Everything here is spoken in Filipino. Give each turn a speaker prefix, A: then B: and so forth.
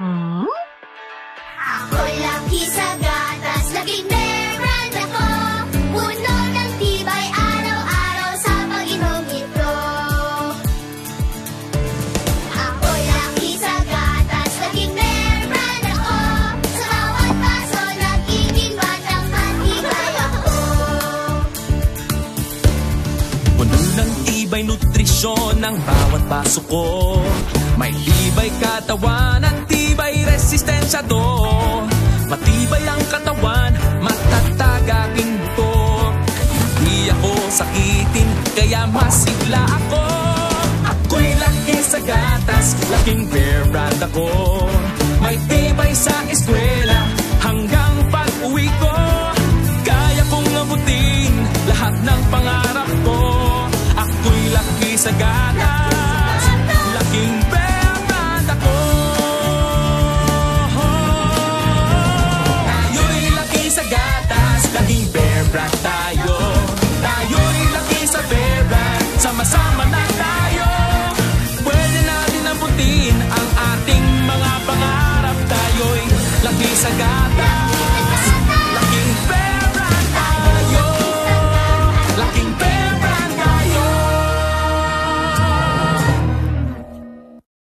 A: Hmm?
B: Ako'y laki sa gatas, laging meron ako. Puno ng tibay araw-araw sa pag-inom ito. Ako'y laki sa gatas, laging meron ako. Sa bawat baso, nagiging batang matibay ako.
C: Puno ng tibay nutrisyon ang bawat baso ko. May tibay katawan at tibay resistensya to. Matibay ang katawan, matatag aking buto. Hindi ako sakitin, kaya masigla ako. Ako'y laki sa gatas, laking bear brand ako. May tibay sa eskwela, hanggang pag-uwi ko. Kaya kong abutin lahat ng pangarap ko. Ako'y laki sa gatas, laking bear brand ako. Tayo'y laki sa gatas, laking bear brand tayo. Tayo'y laki sa bear brand, sama-sama na tayo. Pwede natin abutin ang ating mga pangarap. Tayo'y laki sa gatas.